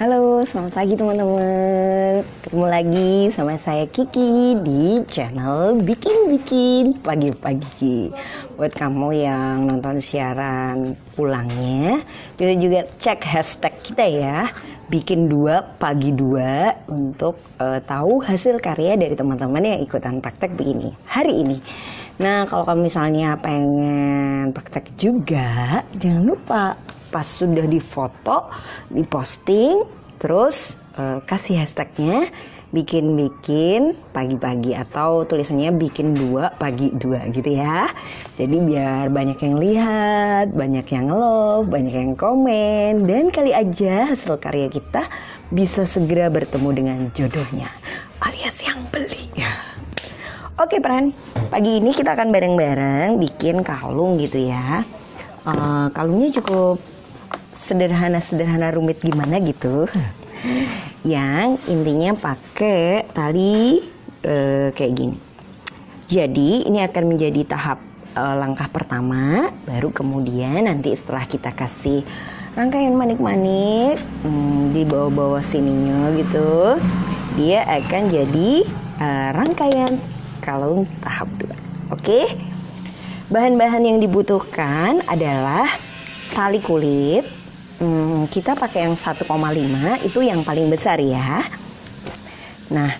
Halo, selamat pagi teman-teman. Ketemu lagi sama saya Kiki di channel Bikin-Bikin Pagi-Pagi. Buat kamu yang nonton siaran pulangnya, bisa juga cek hashtag kita ya, Bikin 2 Pagi 2 untuk tahu hasil karya dari teman-teman yang ikutan praktek begini hari ini. Nah, kalau kamu misalnya pengen praktek juga, jangan lupa pas sudah difoto, diposting, terus kasih hashtagnya bikin-bikin pagi-pagi atau tulisannya bikin 2 pagi 2 gitu ya. Jadi biar banyak yang lihat, banyak yang love, banyak yang komen, dan kali aja hasil karya kita bisa segera bertemu dengan jodohnya alias yang beli. Oke, Pran, pagi ini kita akan bareng-bareng bikin kalung gitu ya. Kalungnya cukup sederhana rumit gimana gitu, yang intinya pakai tali kayak gini. Jadi ini akan menjadi tahap langkah pertama, baru kemudian nanti setelah kita kasih rangkaian manik-manik di bawah-bawah sininya gitu, dia akan jadi rangkaian kalung tahap 2. Oke, bahan-bahan yang dibutuhkan adalah tali kulit. Kita pakai yang 1,5, itu yang paling besar ya. Nah,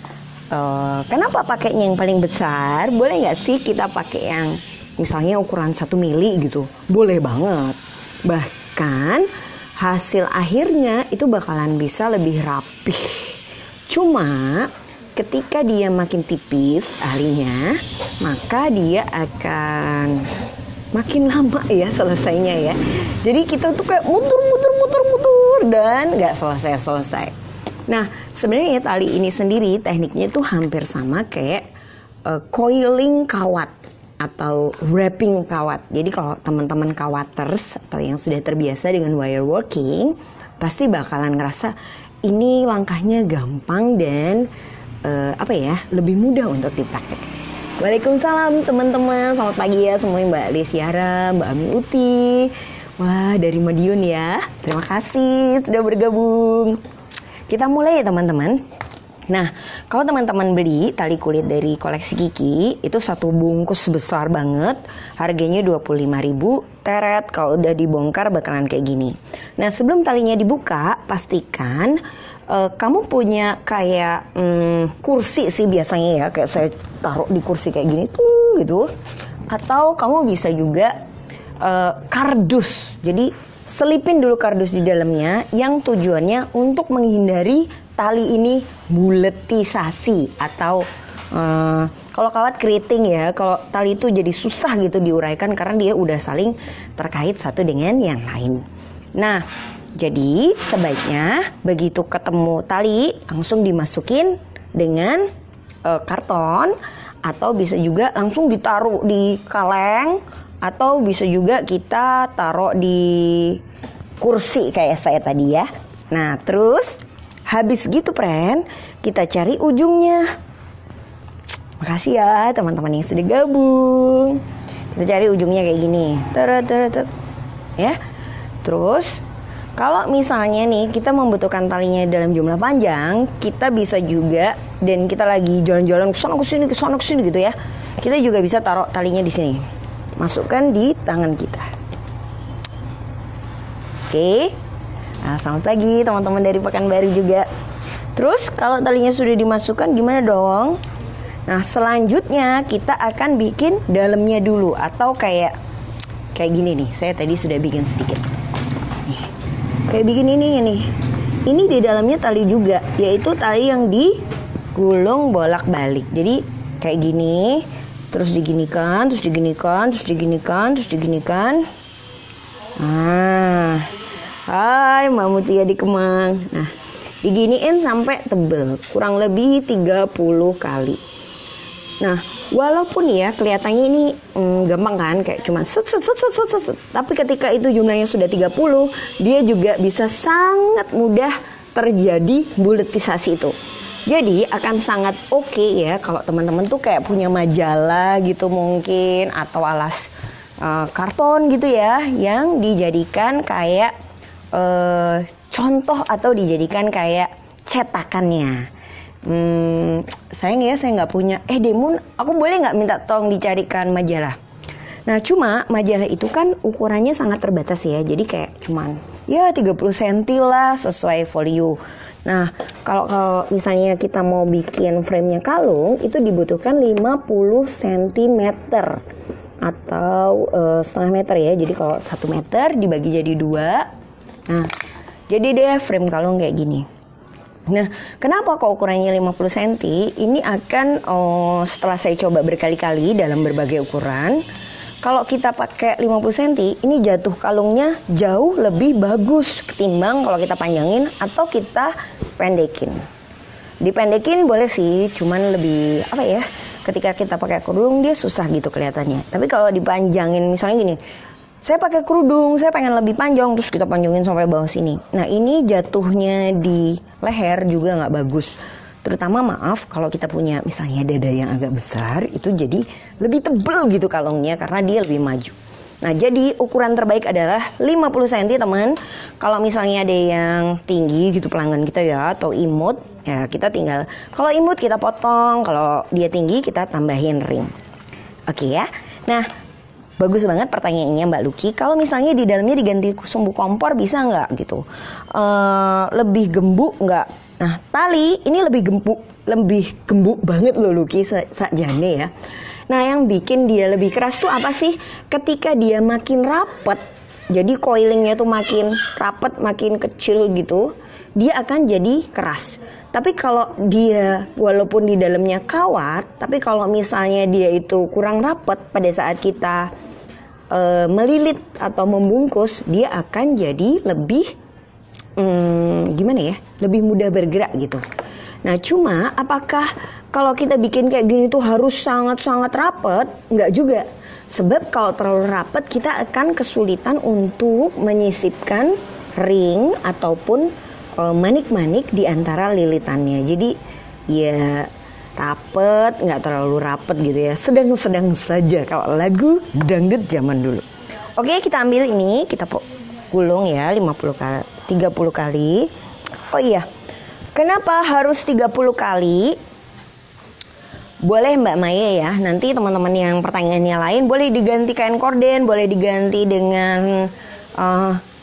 kenapa pakainya yang paling besar? Boleh nggak sih kita pakai yang misalnya ukuran 1 mili gitu? Boleh banget. Bahkan hasil akhirnya itu bakalan bisa lebih rapih. Cuma ketika dia makin tipis talinya, maka dia akan makin lama ya selesainya ya. Jadi kita tuh kayak muter dan nggak selesai. Nah, sebenarnya tali ini sendiri tekniknya tuh hampir sama kayak coiling kawat atau wrapping kawat. Jadi kalau teman-teman kawaters atau yang sudah terbiasa dengan wire working, pasti bakalan ngerasa ini langkahnya gampang dan lebih mudah untuk dipraktek. Waalaikumsalam teman-teman, selamat pagi ya semuanya, Mbak Lesiara, Mbak Ami Uti. Wah, dari Madiun ya. Terima kasih sudah bergabung. Kita mulai ya teman-teman. Nah, kalau teman-teman beli tali kulit dari koleksi Kiki, itu satu bungkus besar banget. Harganya 25.000 teret. Kalau udah dibongkar bakalan kayak gini. Nah, sebelum talinya dibuka, pastikan kamu punya kayak kursi sih biasanya ya. Kayak saya taruh di kursi kayak gini tuh gitu. Atau kamu bisa juga kardus. Jadi selipin dulu kardus di dalamnya yang tujuannya untuk menghindari tali ini buletisasi atau kalau kawat keriting ya. Kalau tali itu jadi susah gitu diuraikan karena dia udah saling terkait satu dengan yang lain. Nah, jadi sebaiknya begitu ketemu tali langsung dimasukin dengan karton, atau bisa juga langsung ditaruh di kaleng, atau bisa juga kita taruh di kursi kayak saya tadi ya. Nah, terus habis gitu Pren, kita cari ujungnya. Makasih ya teman-teman yang sudah gabung. Kita cari ujungnya kayak gini. Ya. Terus kalau misalnya nih kita membutuhkan talinya dalam jumlah panjang, kita bisa juga, dan kita lagi jalan-jalan kesana kesini gitu ya, kita juga bisa taruh talinya di sini. Masukkan di tangan kita. Oke. Nah, selamat pagi teman-teman dari Pekanbaru juga. Terus kalau talinya sudah dimasukkan gimana dong? Nah, selanjutnya kita akan bikin dalamnya dulu, atau kayak gini nih. Saya tadi sudah bikin sedikit. Nih. Kayak bikin ini nih. Ini di dalamnya tali juga, yaitu tali yang digulung bolak-balik. Jadi kayak gini. Terus diginikan. Nah, hai Mbak Mutia di Kemang. Nah, diginiin sampai tebel, kurang lebih 30 kali. Nah, walaupun ya kelihatannya ini gampang kan, kayak cuma set. Tapi ketika itu jumlahnya sudah 30, dia juga bisa sangat mudah terjadi buletisasi itu. Jadi akan sangat oke ya kalau teman-teman tuh kayak punya majalah gitu mungkin, atau alas karton gitu ya, yang dijadikan kayak contoh atau dijadikan kayak cetakannya. Sayang ya saya nggak punya. Demun, aku boleh nggak minta tolong dicarikan majalah? Nah cuma majalah itu kan ukurannya sangat terbatas ya. Jadi kayak cuman ya 30 cm lah sesuai folio. Nah kalau misalnya kita mau bikin frame-nya kalung, itu dibutuhkan 50 cm atau setengah meter ya. Jadi kalau 1 meter dibagi jadi 2. Nah jadi deh frame kalung kayak gini. Nah, kenapa kok ukurannya 50 cm? Ini akan setelah saya coba berkali-kali dalam berbagai ukuran, kalau kita pakai 50 cm, ini jatuh kalungnya jauh lebih bagus ketimbang kalau kita panjangin atau kita pendekin. Dipendekin boleh sih, cuman lebih apa ya? Ketika kita pakai kerudung dia susah gitu kelihatannya. Tapi kalau dipanjangin misalnya gini, saya pakai kerudung, saya pengen lebih panjang, terus kita panjangin sampai bawah sini. Nah ini jatuhnya di leher juga nggak bagus. Terutama maaf kalau kita punya misalnya dada yang agak besar, itu jadi lebih tebel gitu kalungnya karena dia lebih maju. Nah jadi ukuran terbaik adalah 50 cm teman. Kalau misalnya ada yang tinggi gitu pelanggan kita ya, atau imut, ya kita tinggal, kalau imut kita potong, kalau dia tinggi kita tambahin ring. Oke ya. Nah bagus banget pertanyaannya Mbak Lucky. Kalau misalnya di dalamnya diganti sumbu kompor bisa nggak gitu? Lebih gembuk nggak? Nah tali ini lebih gembuk banget loh Lucky sakjane ya. Nah yang bikin dia lebih keras tuh apa sih? Ketika dia makin rapet, jadi coilingnya tuh makin rapet, makin kecil gitu, dia akan jadi keras. Tapi kalau dia walaupun di dalamnya kawat, tapi kalau misalnya dia itu kurang rapet pada saat kita melilit atau membungkus, dia akan jadi lebih gimana ya, lebih mudah bergerak gitu. Nah cuma apakah kalau kita bikin kayak gini tuh harus sangat-sangat rapet? Enggak juga. Sebab kalau terlalu rapet kita akan kesulitan untuk menyisipkan ring ataupun manik-manik di antara lilitannya. Jadi ya rapet, nggak terlalu rapet gitu ya, sedang-sedang saja kalau lagu dangdut zaman dulu. Oke kita ambil ini, kita gulung ya 30 kali. Oh iya, kenapa harus 30 kali? Boleh Mbak Maya ya, nanti teman-teman yang pertanyaannya lain boleh diganti kain korden, boleh diganti dengan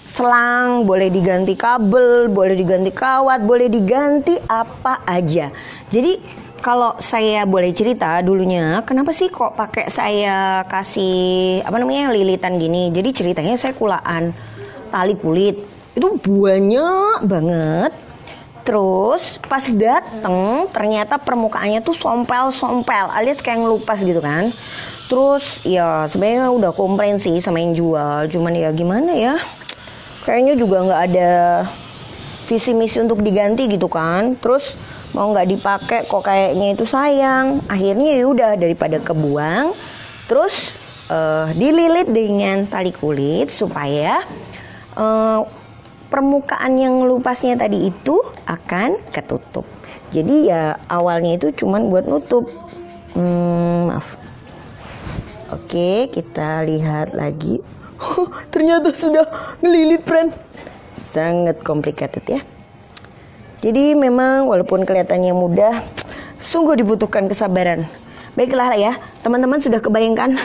selang, boleh diganti kabel, boleh diganti kawat, boleh diganti apa aja. Jadi kalau saya boleh cerita dulunya, kenapa sih kok pakai saya kasih lilitan gini? Jadi ceritanya saya kulaan tali kulit itu banyak banget. Terus pas dateng ternyata permukaannya tuh sompel alias kayak ngelupas gitu kan. Terus ya sebenarnya udah komplain sih sama yang jual, cuman ya gimana ya? Kayaknya juga nggak ada visi misi untuk diganti gitu kan. Terus mau nggak dipakai kok kayaknya itu sayang. Akhirnya ya udah daripada kebuang, terus dililit dengan tali kulit supaya permukaan yang lupasnya tadi itu akan ketutup. Jadi ya awalnya itu cuman buat nutup. Maaf. Oke kita lihat lagi. Ternyata sudah ngelilit friend. Sangat complicated ya. Jadi memang walaupun kelihatannya mudah, sungguh dibutuhkan kesabaran. Baiklah ya, teman-teman sudah kebayangkan?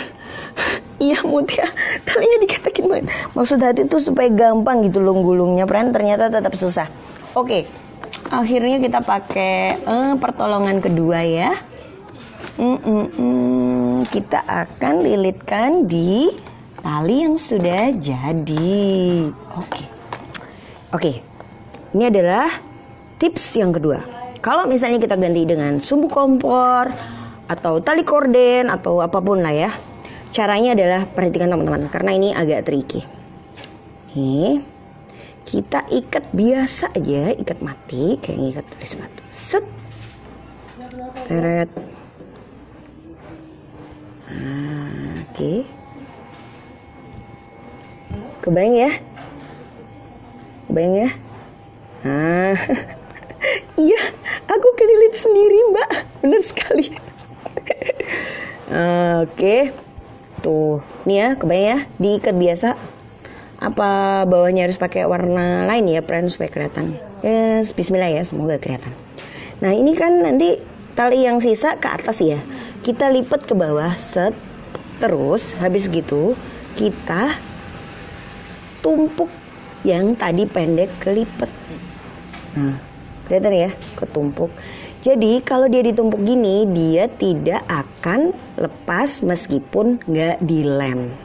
Iya Mutia, talinya dikatakin banget. Maksud hati itu supaya gampang gitu loh gulungnya, friend. Ternyata tetap susah. Oke, akhirnya kita pakai pertolongan kedua ya. Kita akan lilitkan di tali yang sudah jadi. Oke. Ini adalah tips yang kedua. Kalau misalnya kita ganti dengan sumbu kompor atau tali korden atau apapun lah ya. Caranya adalah perhatikan teman-teman karena ini agak tricky. Nih, kita ikat biasa aja, ikat mati kayak ngikat tali sepatu. Set. Teret. Oke. Kebayang ya? Iya, aku kelilit sendiri Mbak. Benar sekali. Oke. Tuh, nih ya, kebayang ya, diikat biasa. Apa bawahnya harus pakai warna lain ya, friend, supaya kelihatan? Yes, bismillah ya, semoga kelihatan. Nah ini kan nanti tali yang sisa ke atas ya, kita lipat ke bawah, set. Terus habis gitu kita tumpuk yang tadi pendek kelipet. Nah kelihatan ya, ketumpuk. Jadi kalau dia ditumpuk gini, dia tidak akan lepas meskipun nggak dilem.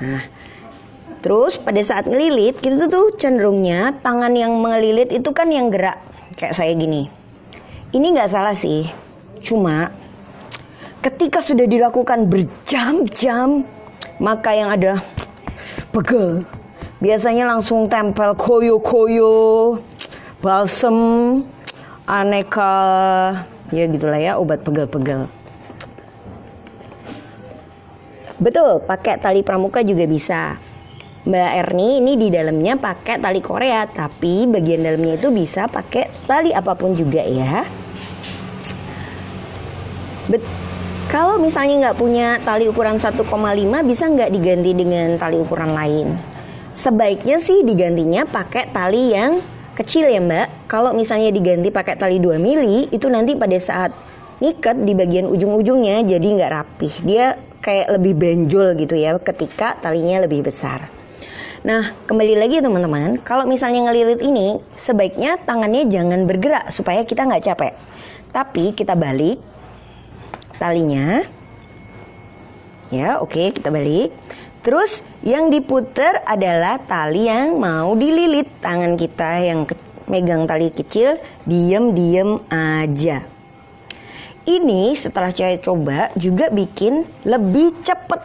Nah terus pada saat ngelilit, kita tuh cenderungnya tangan yang mengelilit itu kan yang gerak. Kayak saya gini. Ini nggak salah sih. Cuma ketika sudah dilakukan berjam-jam, maka yang ada pegel. Biasanya langsung tempel koyo-koyo, balsem, aneka, ya gitulah ya, obat pegel-pegel. Betul, pakai tali pramuka juga bisa. Mbak Erni ini di dalamnya pakai tali Korea, tapi bagian dalamnya itu bisa pakai tali apapun juga ya. Kalau misalnya nggak punya tali ukuran 1,5, bisa nggak diganti dengan tali ukuran lain? Sebaiknya sih digantinya pakai tali yang kecil ya Mbak. Kalau misalnya diganti pakai tali 2 mili, itu nanti pada saat ngikat di bagian ujung-ujungnya jadi nggak rapih. Dia kayak lebih benjol gitu ya ketika talinya lebih besar. Nah kembali lagi teman-teman, kalau misalnya ngelilit ini sebaiknya tangannya jangan bergerak supaya kita nggak capek. Tapi kita balik talinya. Ya oke, kita balik. Terus yang diputer adalah tali yang mau dililit. Tangan kita yang megang tali kecil diem-diem aja. Ini setelah saya coba juga bikin lebih cepet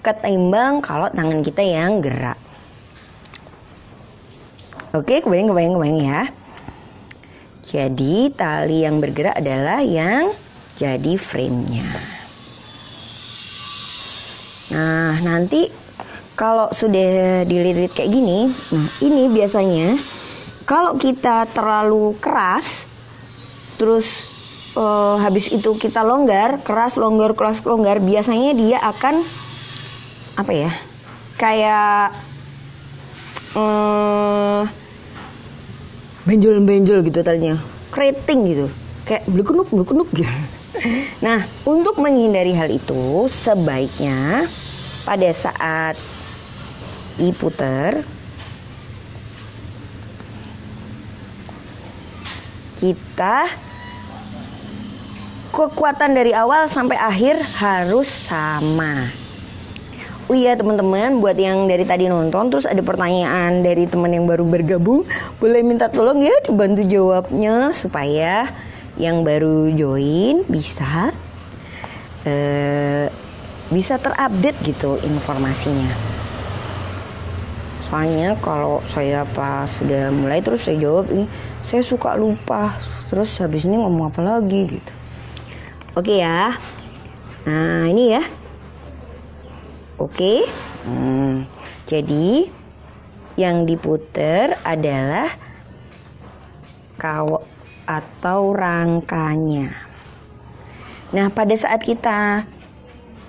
ketimbang kalau tangan kita yang gerak. Oke, kebayang ya. Jadi tali yang bergerak adalah yang jadi frame-nya. Nah, nanti kalau sudah dililit kayak gini, nah ini biasanya kalau kita terlalu keras, terus habis itu kita longgar, keras longgar, biasanya dia akan apa ya? Kayak benjol gitu talinya, keriting gitu, kayak blekunuk gitu. Nah, untuk menghindari hal itu, sebaiknya pada saat diputer kita kekuatan dari awal sampai akhir harus sama. Oh iya teman-teman, buat yang dari tadi nonton terus ada pertanyaan dari teman yang baru bergabung, boleh minta tolong ya dibantu jawabnya supaya yang baru join bisa terupdate gitu informasinya. Soalnya kalau saya pas sudah mulai terus saya jawab ini, saya suka lupa, terus habis ini ngomong apa lagi gitu. Oke ya. Nah ini ya. Oke. Jadi yang diputer adalah kawat atau rangkanya. Nah pada saat kita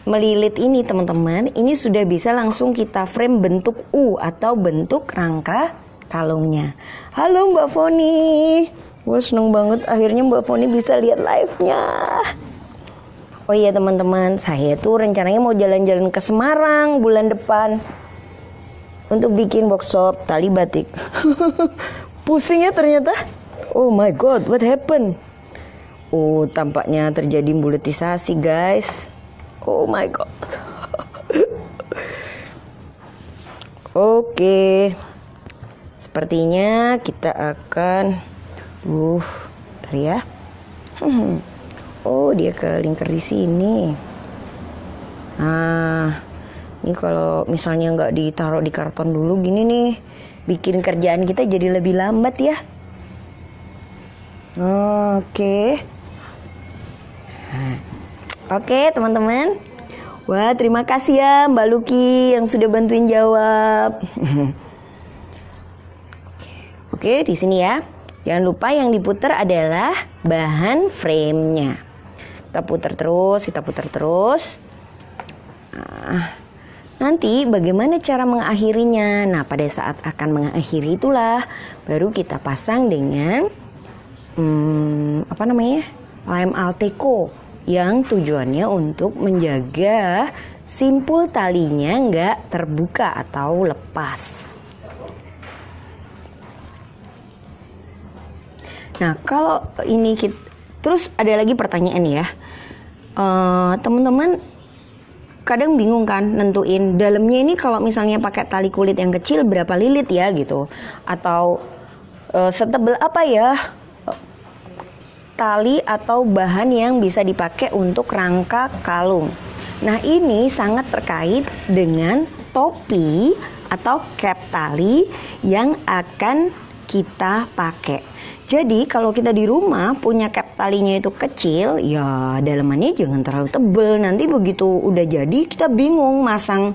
melilit ini teman-teman, ini sudah bisa langsung kita frame bentuk U atau bentuk rangka kalungnya. Halo Mbak Foni. Wah seneng banget akhirnya Mbak Foni bisa lihat live-nya. Oh iya teman-teman, saya tuh rencananya mau jalan-jalan ke Semarang bulan depan untuk bikin workshop tali batik. Pusing ya ternyata. Oh my god, what happened? Oh tampaknya terjadi buletisasi guys. Oh my god. Oke. Sepertinya kita akan bentar ya. Oh, dia kelingker di sini. Nah, ini kalau misalnya nggak ditaruh di karton dulu gini nih, bikin kerjaan kita jadi lebih lambat ya. Oke. Oke, teman-teman. Wah, terima kasih ya Mbak Luki yang sudah bantuin jawab. Oke, di sini ya. Jangan lupa yang diputar adalah bahan frame-nya. Kita putar terus. Nah, Nanti bagaimana cara mengakhirinya? Nah, pada saat akan mengakhiri itulah baru kita pasang dengan lem Alteco yang tujuannya untuk menjaga simpul talinya nggak terbuka atau lepas. Nah, kalau ini terus ada lagi pertanyaan ya, teman-teman kadang bingung kan nentuin dalamnya ini kalau misalnya pakai tali kulit yang kecil berapa lilit ya gitu, atau setebal apa ya tali atau bahan yang bisa dipakai untuk rangka kalung. Nah, ini sangat terkait dengan topi atau cap tali yang akan kita pakai. Jadi kalau kita di rumah punya cap talinya itu kecil, ya dalamannya jangan terlalu tebel. Nanti begitu udah jadi kita bingung masang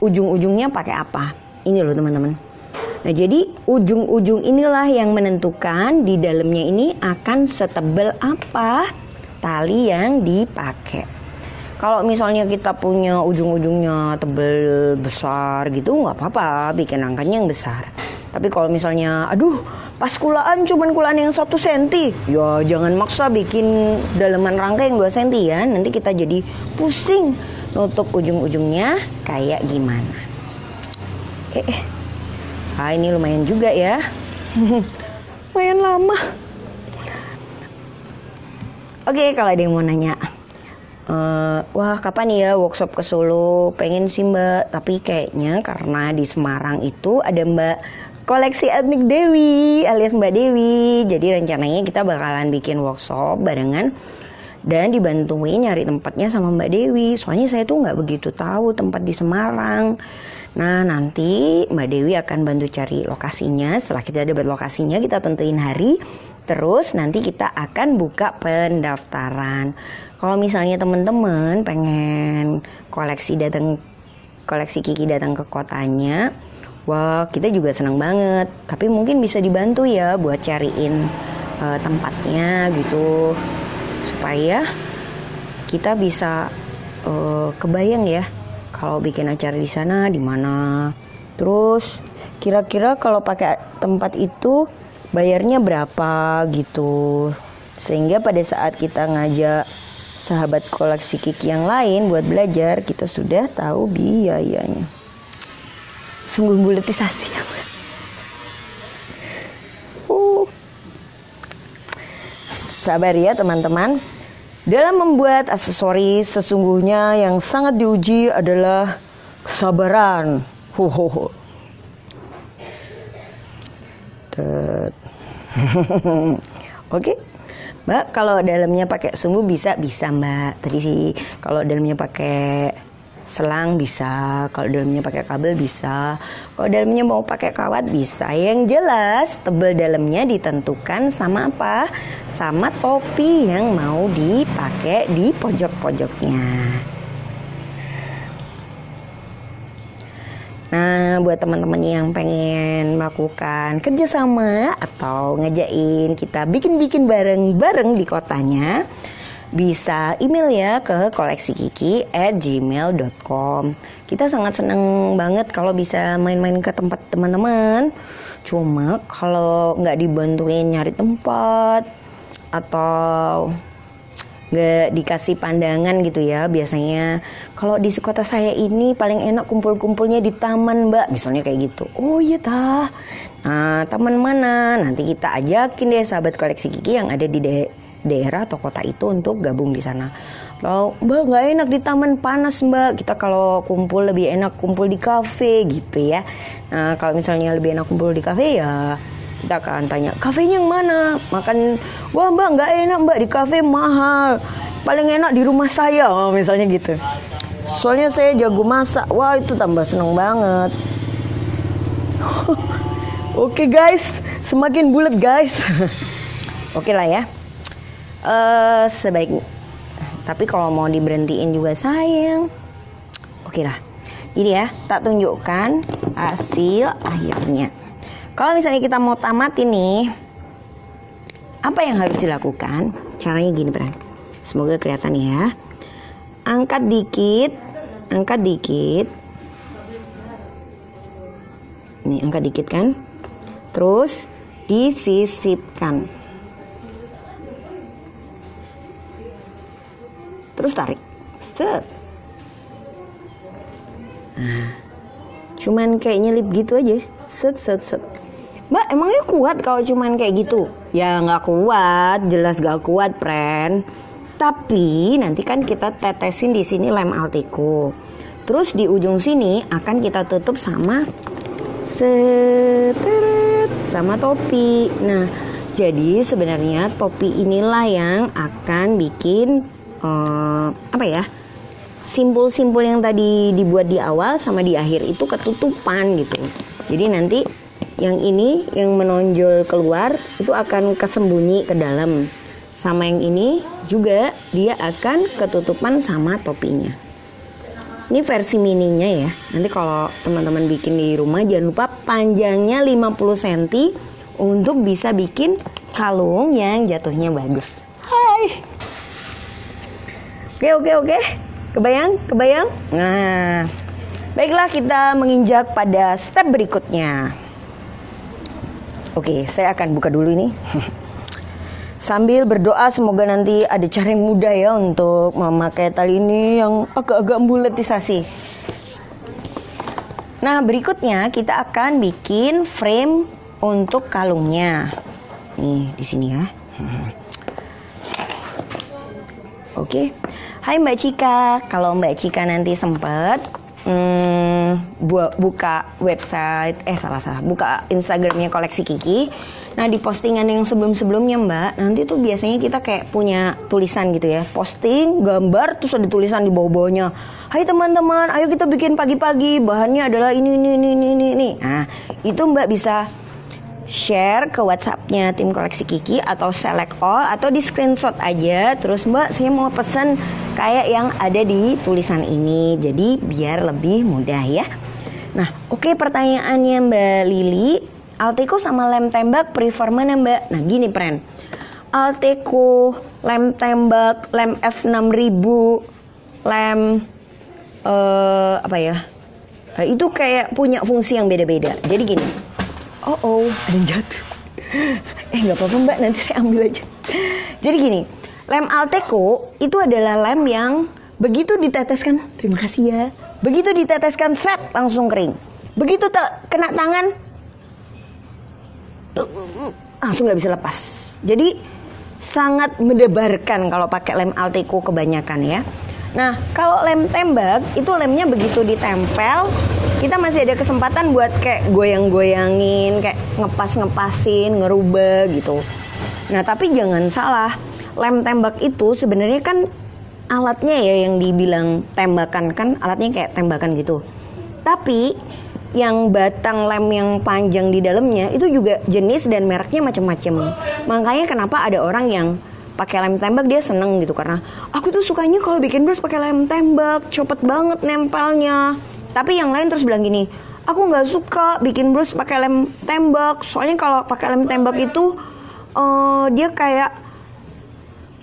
ujung-ujungnya pakai apa. Ini loh teman-teman. Nah, jadi ujung-ujung inilah yang menentukan di dalamnya ini akan setebal apa tali yang dipakai. Kalau misalnya kita punya ujung-ujungnya tebal besar gitu, nggak apa-apa, bikin rangkanya yang besar. Tapi kalau misalnya, pas kulaan cuman kulaan yang 1 cm, ya jangan maksa bikin dalaman rangka yang 2 cm ya. Nanti kita jadi pusing nutup ujung-ujungnya kayak gimana. Ini lumayan juga ya. Lumayan lama. Oke, kalau ada yang mau nanya, wah kapan ya workshop ke Solo? Pengen sih Mbak, tapi kayaknya karena di Semarang itu ada Mbak Koleksi Etnik Dewi alias Mbak Dewi. Jadi rencananya kita bakalan bikin workshop barengan dan dibantuin nyari tempatnya sama Mbak Dewi. Soalnya saya tuh nggak begitu tahu tempat di Semarang. Nah, nanti Mbak Dewi akan bantu cari lokasinya. Setelah kita dapat lokasinya, kita tentuin hari. Terus nanti kita akan buka pendaftaran. Kalau misalnya teman-teman pengen koleksi Kiki datang ke kotanya, wah, kita juga senang banget. Tapi mungkin bisa dibantu ya buat cariin tempatnya gitu, supaya kita bisa kebayang ya kalau bikin acara di sana di mana. Terus kira-kira kalau pakai tempat itu bayarnya berapa gitu, sehingga pada saat kita ngajak sahabat koleksi Kiki yang lain buat belajar, kita sudah tahu biayanya. Sungguh buletisasi ya. Sabar ya teman-teman. Dalam membuat aksesoris sesungguhnya yang sangat diuji adalah kesabaran. Oke. Mbak, kalau dalamnya pakai sumbu bisa Mbak. Tadi sih kalau dalamnya pakai selang bisa, kalau dalamnya pakai kabel bisa, kalau dalamnya mau pakai kawat bisa. Yang jelas tebal dalamnya ditentukan sama apa? Sama topi yang mau dipakai di pojok-pojoknya. Nah, buat teman-teman yang pengen melakukan kerjasama atau ngajakin kita bikin-bikin bareng-bareng di kotanya, bisa email ya ke koleksikiki@gmail.com. Kita sangat senang banget kalau bisa main-main ke tempat teman-teman. Cuma kalau nggak dibantuin nyari tempat atau nggak dikasih pandangan gitu ya, biasanya kalau di kota saya ini paling enak kumpul-kumpulnya di taman Mbak, misalnya kayak gitu. Oh iya tah. Nah, taman mana? Nanti kita ajakin deh sahabat koleksi Kiki yang ada di daerah atau kota itu untuk gabung di sana. Kalau Mbak nggak enak di taman, panas Mbak, kita kalau kumpul lebih enak kumpul di kafe gitu ya. Nah, kalau misalnya lebih enak kumpul di kafe ya kita akan tanya kafenya yang mana. Makan, wah Mbak nggak enak Mbak, di kafe mahal, paling enak di rumah saya, misalnya gitu. Soalnya saya jago masak. Wah, itu tambah seneng banget. Oke guys, semakin bulat guys. Oke lah ya. Sebaik, tapi kalau mau diberhentiin juga sayang. Oke lah. Ini ya, tak tunjukkan hasil akhirnya. Kalau misalnya kita mau tamat ini, apa yang harus dilakukan? Caranya gini, Bran. Semoga kelihatan ya. Angkat dikit, Nih angkat dikit kan. Terus disisipkan. Terus tarik. Set. Nah, cuman kayak nyelip gitu aja. Set set set. Mbak, emangnya kuat kalau cuman kayak gitu? Ya nggak kuat, jelas nggak kuat, friend. Tapi nanti kan kita tetesin di sini lem Alteco. Terus di ujung sini akan kita tutup sama seteret sama topi. Nah, jadi sebenarnya topi inilah yang akan bikin simpul-simpul yang tadi dibuat di awal sama di akhir itu ketutupan gitu. Jadi nanti yang ini yang menonjol keluar itu akan kesembunyi ke dalam. Sama yang ini juga dia akan ketutupan sama topinya. Ini versi mininya ya. Nanti kalau teman-teman bikin di rumah jangan lupa panjangnya 50 cm untuk bisa bikin kalung yang jatuhnya bagus. Hai. Oke. Kebayang? Nah, baiklah kita menginjak pada step berikutnya. Oke, saya akan buka dulu ini. Sambil berdoa semoga nanti ada cara yang mudah ya untuk memakai tali ini yang agak-agak buletisasi. Nah, berikutnya kita akan bikin frame untuk kalungnya. Nih, di sini ya. Oke. Hai Mbak Cika, kalau Mbak Cika nanti sempat buka website, buka Instagramnya Koleksi Kiki. Nah di postingan yang sebelum-sebelumnya Mbak, nanti tuh biasanya kita kayak punya tulisan gitu ya, posting gambar terus ada tulisan di bawah-bawahnya. Hai teman-teman, ayo kita bikin pagi-pagi, bahannya adalah ini. Nah itu Mbak bisa share ke WhatsAppnya tim Koleksi Kiki atau select all atau di screenshot aja. Terus Mbak saya mau pesan kayak yang ada di tulisan ini, jadi biar lebih mudah ya. Nah oke, pertanyaannya Mbak Lili, Alteco sama lem tembak prefer mana Mbak? Nah gini friend, Alteco, lem tembak, lem F6000, lem itu kayak punya fungsi yang beda-beda. Jadi gini, oh ada yang jatuh. Nggak apa-apa Mbak, nanti saya ambil aja. Jadi gini, lem Alteco itu adalah lem yang begitu diteteskan, terima kasih ya, begitu diteteskan seret langsung kering. Begitu kena tangan langsung nggak bisa lepas. Jadi sangat mendebarkan kalau pakai lem Alteco kebanyakan ya. Nah kalau lem tembak itu lemnya begitu ditempel kita masih ada kesempatan buat kayak goyang-goyangin, kayak ngepas-ngepasin, ngerubah gitu. Nah tapi jangan salah, lem tembak itu sebenarnya kan alatnya ya yang dibilang tembakan, kan alatnya kayak tembakan gitu. Tapi yang batang lem yang panjang di dalamnya itu juga jenis dan mereknya macam-macam. Makanya kenapa ada orang yang pakai lem tembak dia seneng gitu, karena aku tuh sukanya kalau bikin brush pakai lem tembak, cepet banget nempelnya. Tapi yang lain terus bilang gini, aku nggak suka bikin brush pakai lem tembak, soalnya kalau pakai lem tembak itu dia kayak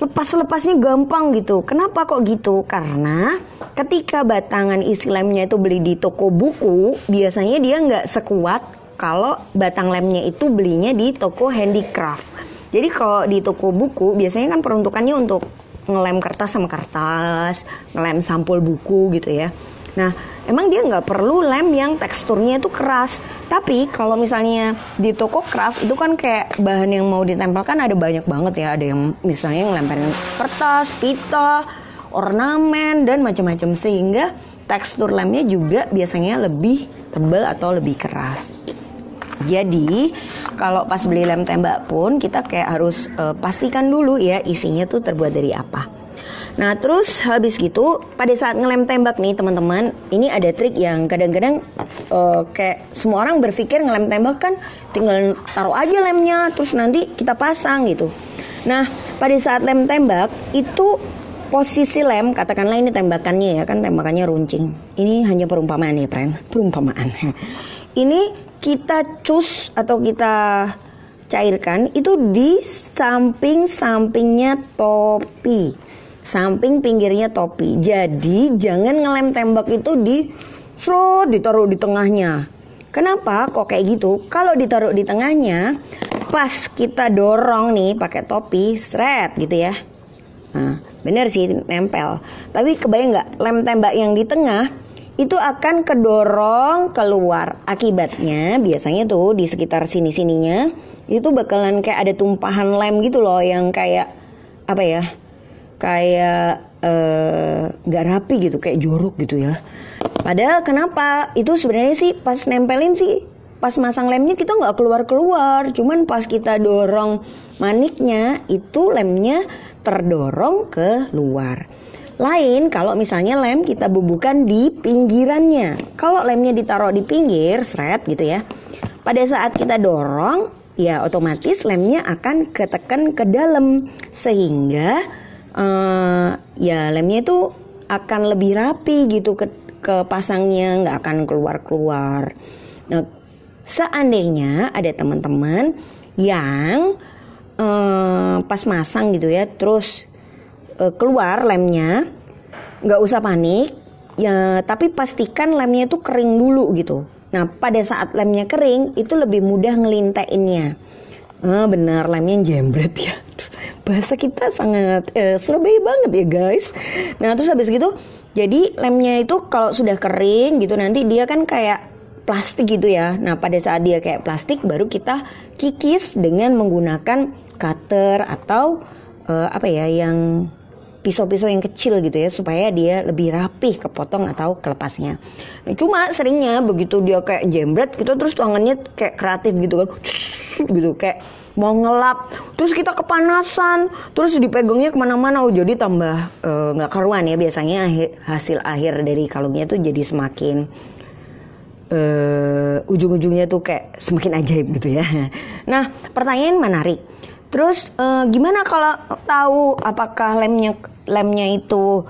lepas-lepasnya gampang gitu. Kenapa kok gitu? Karena ketika batangan isi lemnya itu beli di toko buku, biasanya dia nggak sekuat kalau batang lemnya itu belinya di toko handicraft. Jadi kalau di toko buku biasanya kan peruntukannya untuk ngelem kertas sama kertas, ngelem sampul buku gitu ya. Nah emang dia nggak perlu lem yang teksturnya itu keras. Tapi kalau misalnya di toko craft itu kan kayak bahan yang mau ditempelkan ada banyak banget ya. Ada yang misalnya ngelemperin kertas, pita, ornamen dan macam-macam, sehingga tekstur lemnya juga biasanya lebih tebal atau lebih keras. Jadi kalau pas beli lem tembak pun kita kayak harus pastikan dulu ya isinya tuh terbuat dari apa. Nah terus habis gitu pada saat ngelem tembak nih teman-teman, ini ada trik yang kadang-kadang kayak semua orang berpikir ngelem tembak kan tinggal taruh aja lemnya terus nanti kita pasang gitu. Nah pada saat lem tembak itu posisi lem, katakanlah ini tembakannya ya kan, tembakannya runcing. Ini hanya perumpamaan ya friend, perumpamaan. Ini kita cus atau kita cairkan itu di samping-sampingnya topi, samping pinggirnya topi. Jadi jangan ngelem tembak itu ditaruh di tengahnya. Kenapa kok kayak gitu? Kalau ditaruh di tengahnya, pas kita dorong nih pakai topi, seret gitu ya. Nah, bener sih nempel. Tapi kebayang nggak, lem tembak yang di tengah itu akan kedorong keluar. Akibatnya biasanya tuh di sekitar sini-sininya itu bakalan kayak ada tumpahan lem gitu loh, yang kayak apa ya? Kayak nggak rapi gitu, kayak jorok gitu ya. Padahal kenapa? Itu sebenarnya sih pas nempelin sih, pas masang lemnya kita nggak keluar-keluar. Cuman pas kita dorong maniknya, itu lemnya terdorong ke luar. Lain kalau misalnya lem kita bubukan di pinggirannya. Kalau lemnya ditaruh di pinggir, seret gitu ya. Pada saat kita dorong, ya otomatis lemnya akan ketekan ke dalam. Sehingga ya lemnya itu akan lebih rapi gitu ke pasangnya, nggak akan keluar-keluar. Nah, seandainya ada teman-teman yang pas masang gitu ya, terus keluar lemnya, nggak usah panik ya, tapi pastikan lemnya itu kering dulu gitu. Nah, pada saat lemnya kering itu lebih mudah ngelinteinnya. Bener, lemnya jembret ya. Bahasa kita sangat Surabaya banget ya guys. Nah, terus habis gitu, jadi lemnya itu kalau sudah kering gitu, nanti dia kan kayak plastik gitu ya. Nah, pada saat dia kayak plastik, baru kita kikis dengan menggunakan cutter atau apa ya, yang pisau-pisau yang kecil gitu ya, supaya dia lebih rapih kepotong atau kelepasnya. Nah, cuma seringnya begitu dia kayak jembret gitu, terus tangannya kayak kreatif gitu kan, gitu kayak mau ngelap, terus kita kepanasan, terus dipegangnya kemana-mana, jadi tambah nggak karuan ya. Biasanya hasil akhir dari kalungnya tuh jadi semakin ujung-ujungnya tuh kayak semakin ajaib gitu ya. Nah, pertanyaan menarik. Terus gimana kalau tahu apakah lemnya itu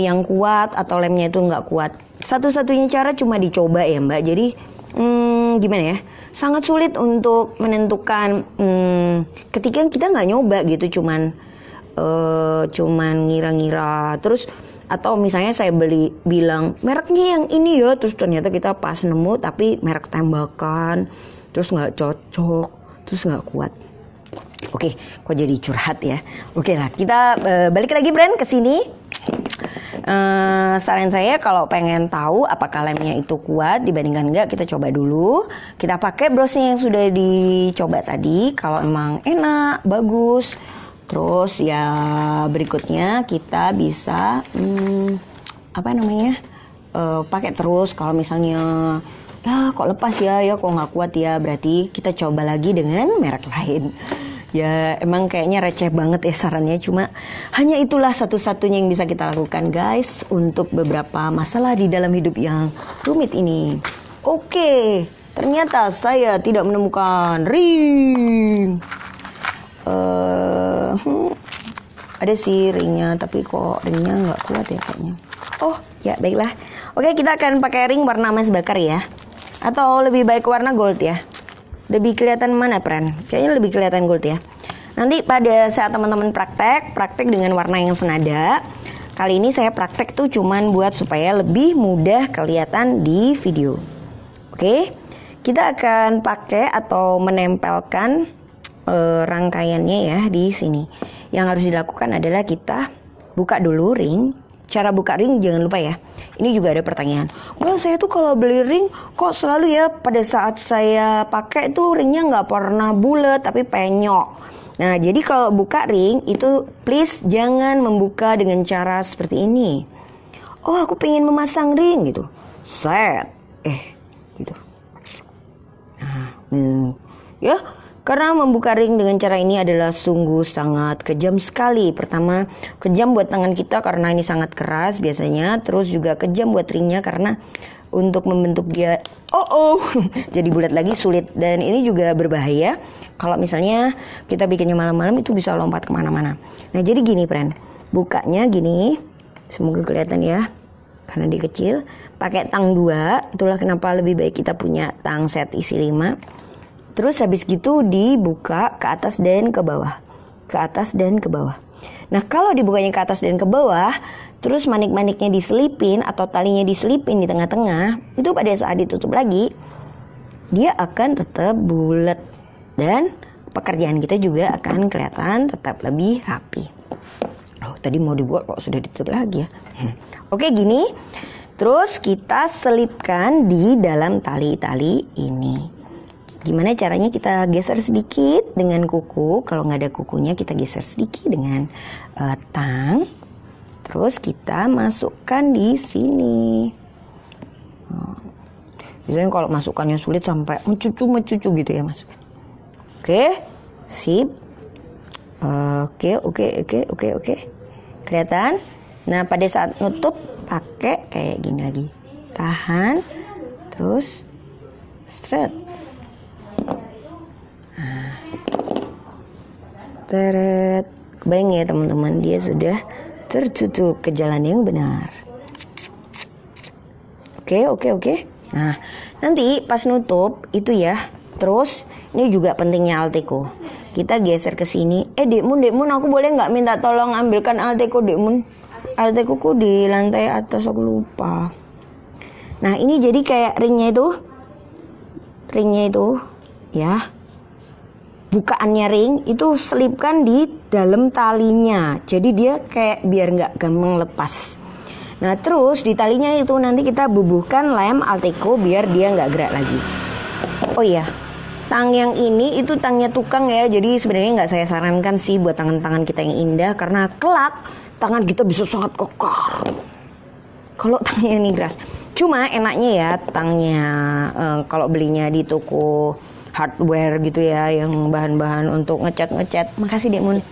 yang kuat atau lemnya itu nggak kuat? Satu-satunya cara cuma dicoba ya Mbak. Jadi gimana ya? Sangat sulit untuk menentukan ketika kita nggak nyoba gitu, cuman ngira-ngira. Terus atau misalnya saya bilang mereknya yang ini ya, terus ternyata kita pas nemu tapi merek tembakan, terus nggak cocok, terus nggak kuat. Oke, kok jadi curhat ya. Oke lah, kita balik lagi Bren ke sini. Saran saya kalau pengen tahu apakah lemnya itu kuat dibandingkan enggak, kita coba dulu. Kita pakai brosnya yang sudah dicoba tadi. Kalau emang enak, bagus. Terus ya berikutnya kita bisa pakai terus. Kalau misalnya ya kok lepas ya kok nggak kuat ya, berarti kita coba lagi dengan merek lain. Ya emang kayaknya receh banget ya sarannya, cuma hanya itulah satu-satunya yang bisa kita lakukan guys untuk beberapa masalah di dalam hidup yang rumit ini. Oke, ternyata saya tidak menemukan ring. Ada sih ringnya, tapi kok ringnya nggak kuat ya kayaknya. Oh ya baiklah. Oke, kita akan pakai ring warna emas bakar ya, atau lebih baik warna gold ya. Lebih kelihatan mana Pren? Kayaknya lebih kelihatan gold ya. Nanti pada saat teman-teman praktek dengan warna yang senada. Kali ini saya praktek tuh cuman buat supaya lebih mudah kelihatan di video. Oke, kita akan pakai atau menempelkan rangkaiannya ya di sini. Yang harus dilakukan adalah kita buka dulu ring. Cara buka ring jangan lupa ya. Ini juga ada pertanyaan. Wah, saya tuh kalau beli ring kok selalu ya pada saat saya pakai tuh ringnya nggak pernah bulat tapi penyok. Nah, jadi kalau buka ring itu please jangan membuka dengan cara seperti ini. Oh, aku pengen memasang ring gitu. Set. Gitu. Nah, ya. Karena membuka ring dengan cara ini adalah sungguh sangat kejam sekali. Pertama, kejam buat tangan kita karena ini sangat keras biasanya. Terus juga kejam buat ringnya karena untuk membentuk dia jadi bulat lagi sulit. Dan ini juga berbahaya kalau misalnya kita bikinnya malam-malam, itu bisa lompat kemana-mana. Nah, jadi gini Pren, bukanya gini. Semoga kelihatan ya, karena dia kecil. Pakai tang 2, itulah kenapa lebih baik kita punya tang set isi 5. Terus habis gitu dibuka ke atas dan ke bawah. Ke atas dan ke bawah. Nah, kalau dibukanya ke atas dan ke bawah, terus manik-maniknya diselipin atau talinya diselipin di tengah-tengah, itu pada saat ditutup lagi, dia akan tetap bulat dan pekerjaan kita juga akan kelihatan tetap lebih rapi. Oh, tadi mau dibuat kok sudah ditutup lagi ya. Oke, gini. Terus kita selipkan di dalam tali-tali ini. Gimana caranya? Kita geser sedikit dengan kuku. Kalau nggak ada kukunya kita geser sedikit dengan tang. Terus kita masukkan di sini. Biasanya kalau masukannya sulit sampai mencucu gitu ya masukkan. Oke, sip. Oke. Kelihatan? Nah, pada saat nutup pakai kayak gini lagi. Tahan. Terus stret. Nah. Teret. Kebayang ya teman-teman, dia sudah tertutup ke jalan yang benar. Oke. Nah, nanti pas nutup itu ya. Terus ini juga pentingnya Alteco. Kita geser ke sini. Dekmun, aku boleh nggak minta tolong ambilkan Alteco, Dekmun? Alteco ku di lantai atas, aku lupa. Nah, ini jadi kayak ringnya itu, ya. Bukaannya ring itu selipkan di dalam talinya. Jadi dia kayak biar nggak gampang lepas. Nah, terus di talinya itu nanti kita bubuhkan lem Alteco biar dia nggak gerak lagi. Oh iya. Tang yang ini itu tangnya tukang ya. Jadi sebenarnya nggak saya sarankan sih buat tangan-tangan kita yang indah. Karena kelak tangan kita bisa sangat kekar kalau tangnya ini keras. Cuma enaknya ya tangnya kalau belinya di toko hardware gitu ya. Yang bahan-bahan untuk ngecat. Makasih Dekmun.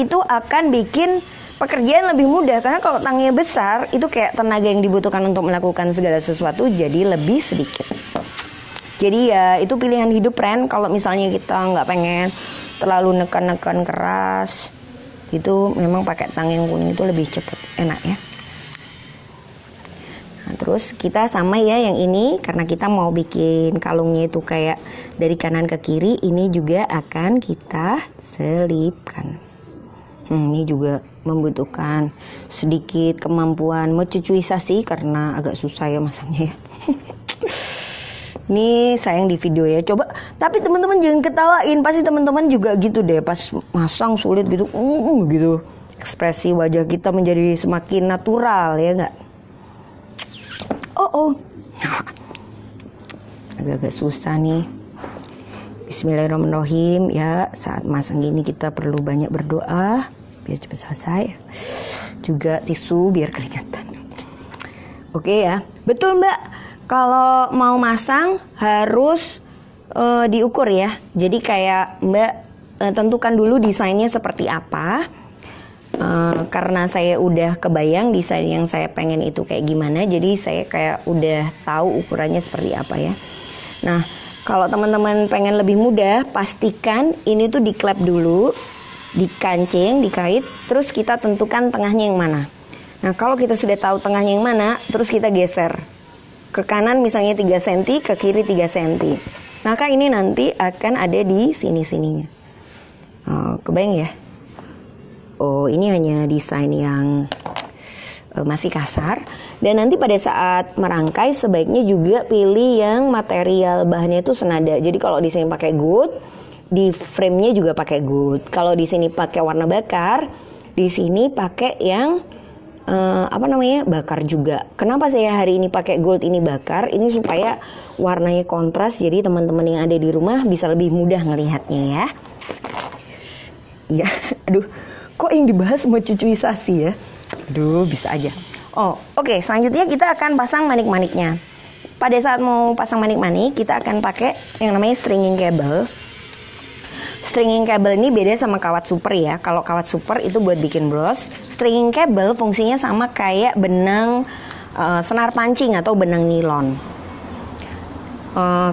Itu akan bikin pekerjaan lebih mudah. Karena kalau tangnya besar itu kayak tenaga yang dibutuhkan untuk melakukan segala sesuatu jadi lebih sedikit. Jadi ya itu pilihan hidup Ren. Kalau misalnya kita nggak pengen terlalu nekan keras, itu memang pakai tang yang kuning itu lebih cepat, enak ya. Nah, terus kita sama ya yang ini, karena kita mau bikin kalungnya itu kayak dari kanan ke kiri, ini juga akan kita selipkan. Ini juga membutuhkan sedikit kemampuan mencucuisasi karena agak susah ya masangnya ya. Nih sayang di video ya. Coba, tapi teman-teman jangan ketawain. Pasti teman-teman juga gitu deh. Pas masang sulit gitu, gitu. Ekspresi wajah kita menjadi semakin natural ya nggak? Agak-agak susah nih. Bismillahirrahmanirrahim ya. Saat masang gini kita perlu banyak berdoa biar cepat selesai. Juga tisu biar kelihatan. Oke ya. Betul Mbak. Kalau mau masang harus diukur ya. Jadi kayak Mbak tentukan dulu desainnya seperti apa. Karena saya udah kebayang desain yang saya pengen itu kayak gimana. Jadi saya kayak udah tahu ukurannya seperti apa ya. Nah, kalau teman-teman pengen lebih mudah, pastikan ini tuh diklep dulu, dikancing, dikait, terus kita tentukan tengahnya yang mana. Nah, kalau kita sudah tahu tengahnya yang mana, terus kita geser. Ke kanan misalnya 3 cm, ke kiri 3 cm. Maka ini nanti akan ada di sini-sininya. Kebayang ya? Oh, ini hanya desain yang masih kasar. Dan nanti pada saat merangkai sebaiknya juga pilih yang material bahannya itu senada. Jadi kalau di sini pakai gold, di frame-nya juga pakai gold. Kalau di sini pakai warna bakar, di sini pakai yang bakar juga. Kenapa saya hari ini pakai gold ini bakar? Ini supaya warnanya kontras, jadi teman-teman yang ada di rumah bisa lebih mudah ngelihatnya ya. Iya, aduh, kok yang dibahas mau cucuisasi ya? Aduh, bisa aja. Oke. Selanjutnya kita akan pasang manik-maniknya. Pada saat mau pasang manik-manik, kita akan pakai yang namanya stringing cable. Stringing cable ini beda sama kawat super ya. Kalau kawat super itu buat bikin bros. Stringing cable fungsinya sama kayak benang senar pancing atau benang nilon.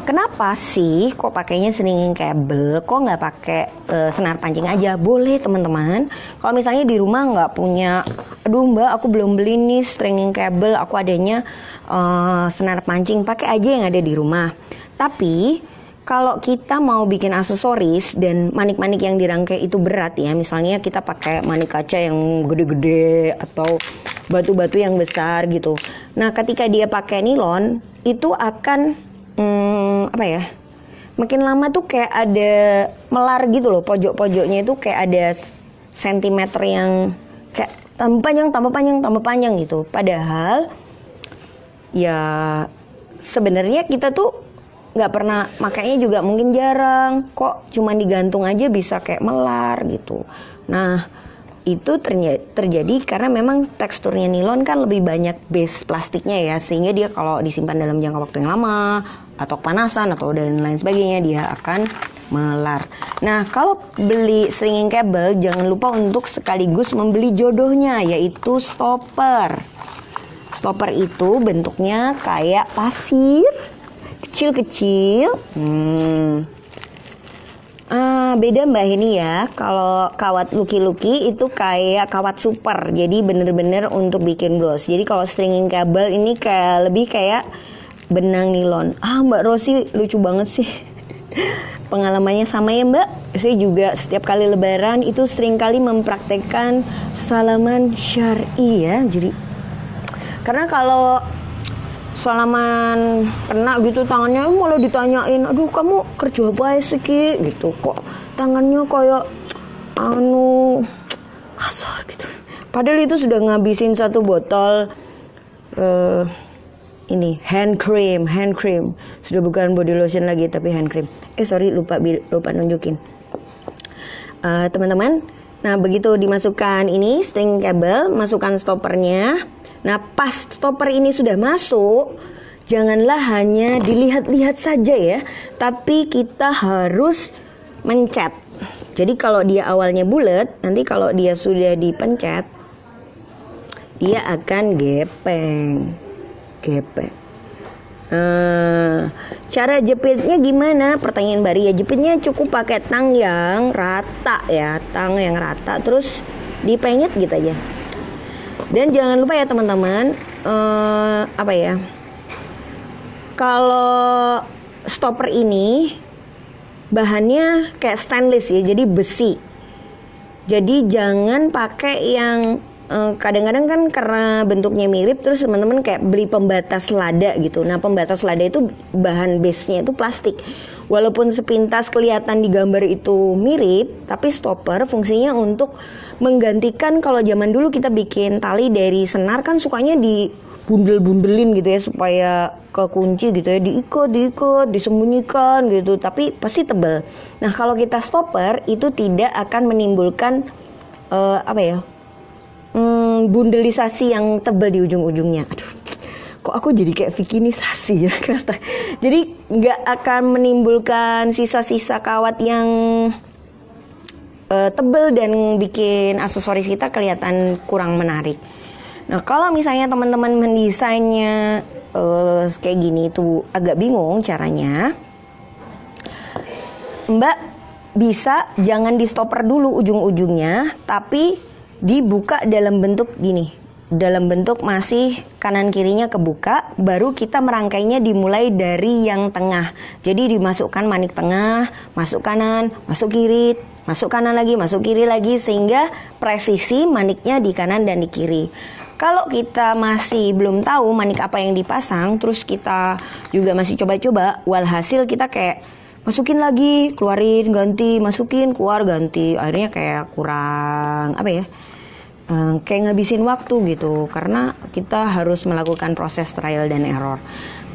Kenapa sih kok pakainya stringing cable? Kok nggak pakai senar pancing aja? Boleh teman-teman. Kalau misalnya di rumah nggak punya, aduh Mbak aku belum beli nih stringing cable, aku adanya senar pancing, pakai aja yang ada di rumah. Tapi kalau kita mau bikin aksesoris dan manik-manik yang dirangkai itu berat ya, misalnya kita pakai manik kaca yang gede-gede atau batu-batu yang besar gitu. Nah, ketika dia pakai nilon itu akan makin lama tuh kayak ada melar gitu loh, pojok-pojoknya itu kayak ada sentimeter yang kayak tambah panjang gitu. Padahal ya sebenarnya kita tuh nggak pernah makainya juga, mungkin jarang, kok cuman digantung aja bisa kayak melar gitu. Nah itu terjadi karena memang teksturnya nilon kan lebih banyak base plastiknya ya, sehingga dia kalau disimpan dalam jangka waktu yang lama atau kepanasan atau dan lain sebagainya dia akan melar. Nah kalau beli stringing cable jangan lupa untuk sekaligus membeli jodohnya, yaitu stopper. Stopper itu bentuknya kayak pasir kecil-kecil. Beda Mbak ini ya. Kalau kawat luki-luki itu kayak kawat super. Jadi bener-bener untuk bikin bros. Jadi kalau stringing cable ini kayak lebih kayak benang nilon. Mbak Rosi lucu banget sih. Pengalamannya sama ya Mbak. Saya juga setiap kali lebaran itu sering kali mempraktekkan salaman syar'i ya. Jadi karena kalau salaman kena gitu tangannya malah ditanyain, aduh kamu kerja apa sih Ki? Gitu, kok tangannya kayak kasar gitu. Padahal itu sudah ngabisin satu botol ini hand cream. Sudah bukan body lotion lagi tapi hand cream. Sorry lupa nunjukin. Teman-teman, nah begitu dimasukkan ini string cable, masukkan stoppernya. Nah pas stopper ini sudah masuk, janganlah hanya dilihat-lihat saja ya, tapi kita harus mencet. Jadi kalau dia awalnya bulat, nanti kalau dia sudah dipencet, dia akan gepeng. Cara jepitnya gimana? Pertanyaan Bari ya, jepitnya cukup pakai tang yang rata ya, terus dipenyet gitu aja. Dan jangan lupa ya teman-teman, kalau stopper ini bahannya kayak stainless ya, jadi besi. Jadi jangan pakai yang kadang-kadang kan karena bentuknya mirip, terus teman-teman kayak beli pembatas lada gitu. Nah pembatas lada itu bahan base-nya itu plastik. Walaupun sepintas kelihatan di gambar itu mirip, tapi stopper fungsinya untuk menggantikan kalau zaman dulu kita bikin tali dari senar kan sukanya dibundel-bundelin gitu ya supaya kekunci gitu ya, diikat, disembunyikan gitu, tapi pasti tebal. Nah kalau kita stopper itu tidak akan menimbulkan bundelisasi yang tebal di ujung-ujungnya. Aduh, kok aku jadi kayak vikinisasi ya. Jadi nggak akan menimbulkan sisa-sisa kawat yang tebal dan bikin aksesoris kita kelihatan kurang menarik. Nah kalau misalnya teman-teman mendesainnya kayak gini tuh agak bingung caranya, Mbak bisa jangan di stopper dulu ujung-ujungnya, tapi dibuka dalam bentuk gini, dalam bentuk masih kanan kirinya kebuka, baru kita merangkainya dimulai dari yang tengah. Jadi dimasukkan manik tengah, masuk kanan, masuk kiri, masuk kanan lagi, masuk kiri lagi, sehingga presisi maniknya di kanan dan di kiri. Kalau kita masih belum tahu manik apa yang dipasang, terus kita juga masih coba-coba, walhasil kita kayak masukin lagi, keluarin, ganti, masukin, keluar, ganti. Akhirnya kayak kurang kayak ngabisin waktu gitu, karena kita harus melakukan proses trial dan error.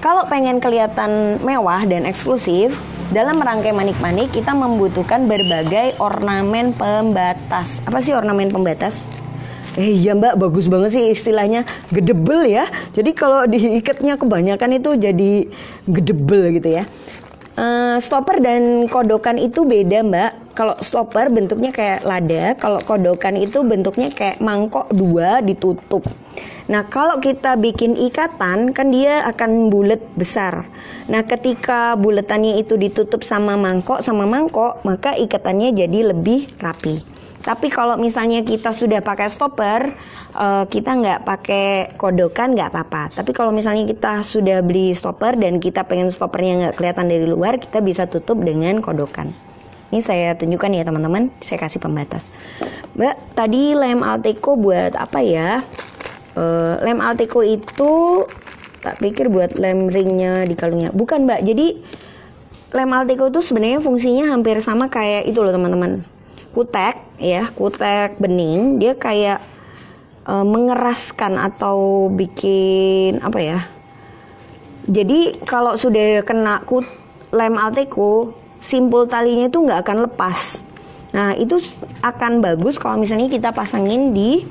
Kalau pengen kelihatan mewah dan eksklusif, dalam merangkai manik-manik kita membutuhkan berbagai ornamen pembatas. Apa sih ornamen pembatas? Iya Mbak, bagus banget sih istilahnya, gedebel ya. Jadi kalau diikatnya kebanyakan itu jadi gedebel gitu ya. Stopper dan kodokan itu beda Mbak. Kalau stopper bentuknya kayak lada, kalau kodokan itu bentuknya kayak mangkok dua ditutup. Nah kalau kita bikin ikatan kan dia akan bulat besar. Nah ketika buletannya itu ditutup sama mangkok, maka ikatannya jadi lebih rapi. Tapi kalau misalnya kita sudah pakai stopper, kita nggak pakai kodokan nggak apa-apa. Tapi kalau misalnya kita sudah beli stopper dan kita pengen stoppernya nggak kelihatan dari luar, kita bisa tutup dengan kodokan. Ini saya tunjukkan ya teman-teman, saya kasih pembatas. Mbak, tadi lem Alteco buat apa ya? Lem Alteco itu tak pikir buat lem ringnya di kalungnya. Bukan Mbak, jadi lem Alteco itu sebenarnya fungsinya hampir sama kayak itu loh teman-teman. Kutek ya, kutek bening. Dia kayak mengeraskan atau bikin apa ya. Jadi kalau sudah kena lem Alteco, simpul talinya itu nggak akan lepas. Nah itu akan bagus kalau misalnya kita pasangin di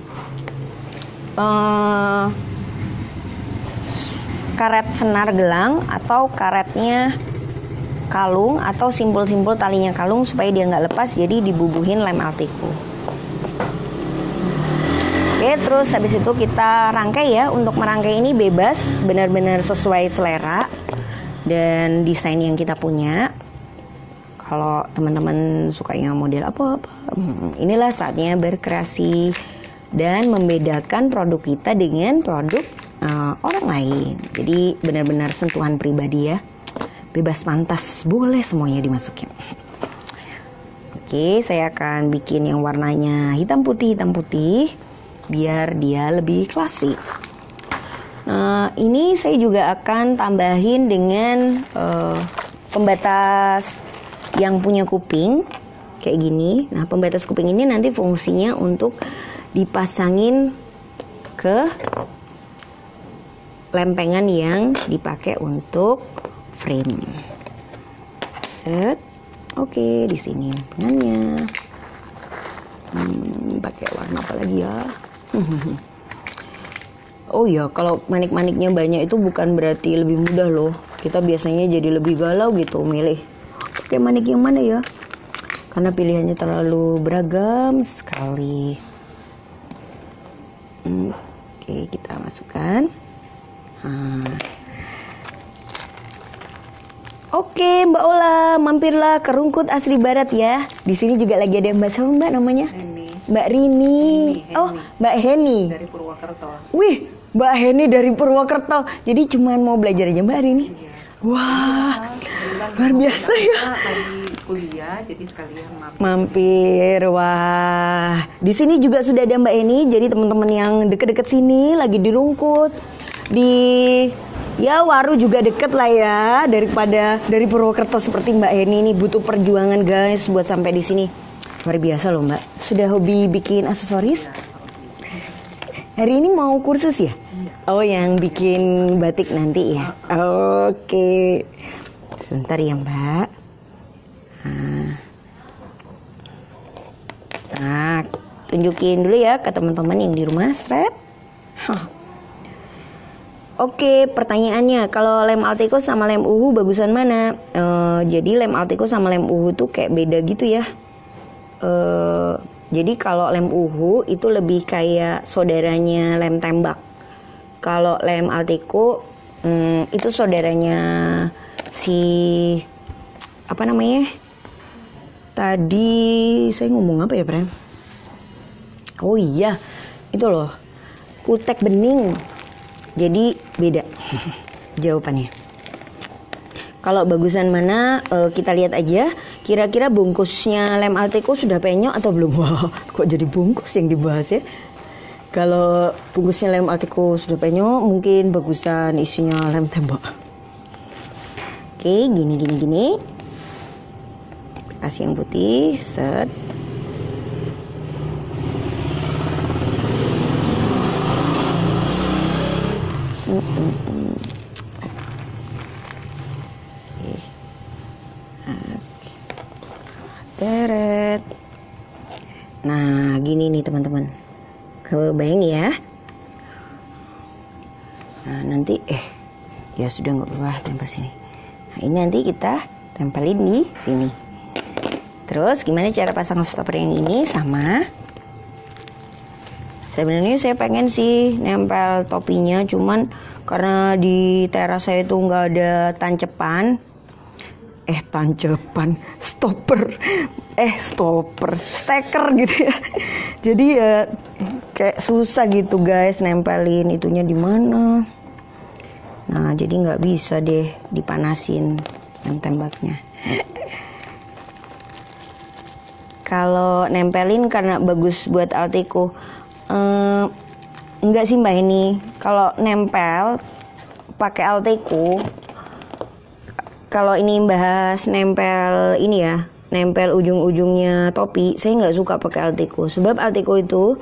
karet senar gelang atau karetnya kalung atau simpul-simpul talinya kalung supaya dia nggak lepas, jadi dibubuhin lem Alteco. Oke, terus habis itu kita rangkai ya. Untuk merangkai ini bebas, benar-benar sesuai selera dan desain yang kita punya. Kalau teman-teman sukanya model apa-apa, inilah saatnya berkreasi dan membedakan produk kita dengan produk orang lain. Jadi benar-benar sentuhan pribadi ya. Bebas pantas, boleh semuanya dimasukin. Oke, saya akan bikin yang warnanya hitam putih biar dia lebih klasik. Nah, ini saya juga akan tambahin dengan pembatas yang punya kuping kayak gini. Nah, pembatas kuping ini nanti fungsinya untuk dipasangin ke lempengan yang dipakai untuk frame. Set. Oke, di sini lempengannya. Pakai warna apa lagi ya? Oh ya, kalau manik-maniknya banyak itu bukan berarti lebih mudah loh. Kita biasanya jadi lebih galau gitu milih pakai manik yang mana ya? Karena pilihannya terlalu beragam sekali. Oke, kita masukkan. Oke, Mbak Ola, mampirlah ke Rungkut Asri Barat ya. Di sini juga lagi ada Mbak siapa Mbak namanya? Heni. Mbak Rini. Oh, Mbak Heni. Dari Purwokerto. Wih, Mbak Heni dari Purwokerto. Jadi cuman mau belajar aja Mbak Rini. Iya. Wah, luar biasa ya. Lagi kuliah, jadi sekalian Mampir, wah. Di sini juga sudah ada Mbak Heni. Jadi teman-teman yang deket-deket sini lagi di Rungkut, di ya Waru juga deket lah ya, daripada dari Purwokerto seperti Mbak Heni ini butuh perjuangan guys buat sampai di sini. Luar biasa loh Mbak. Sudah hobi bikin aksesoris? Hari ini mau kursus ya? Oh, yang bikin batik nanti ya? Oke. Sebentar ya Mbak. Nah, tunjukin dulu ya ke teman-teman yang di rumah. Sret. Oke, pertanyaannya, kalau lem Alteco sama lem Uhu bagusan mana? Jadi lem Alteco sama lem Uhu tuh kayak beda gitu ya. Jadi kalau lem Uhu itu lebih kayak saudaranya lem tembak. Kalau lem Alteco itu saudaranya si apa namanya? Tadi saya ngomong apa ya, Pren? Oh iya, itu loh, kutek bening. Jadi beda jawabannya. Kalau bagusan mana kita lihat aja. Kira-kira bungkusnya lem Alteco sudah penyok atau belum? Wah, kok jadi bungkus yang dibahas ya? Kalau bungkusnya lem Alteco sudah penyok, mungkin bagusan isinya lem tembak. Oke, gini. Kasih yang putih, set. Teret. Nah, gini nih teman-teman. Kebayang ya? Nah, nanti ya sudah nggak apa-apa, tempel sini. Nah, ini nanti kita tempelin di sini. Terus gimana cara pasang stopper yang ini? Sama. Sebenarnya saya pengen sih nempel topinya, cuman karena di teras saya itu nggak ada tancepan. Stopper, steker gitu ya. Jadi ya kayak susah gitu guys nempelin itunya di mana. Nah, jadi nggak bisa deh dipanasin yang tembaknya. Kalau nempelin karena bagus buat Alteco, enggak sih Mbak ini. Kalau nempel pakai Alteco, kalau ini bahas nempel ini ya, nempel ujung-ujungnya topi, saya nggak suka pakai Alteco. Sebab Alteco itu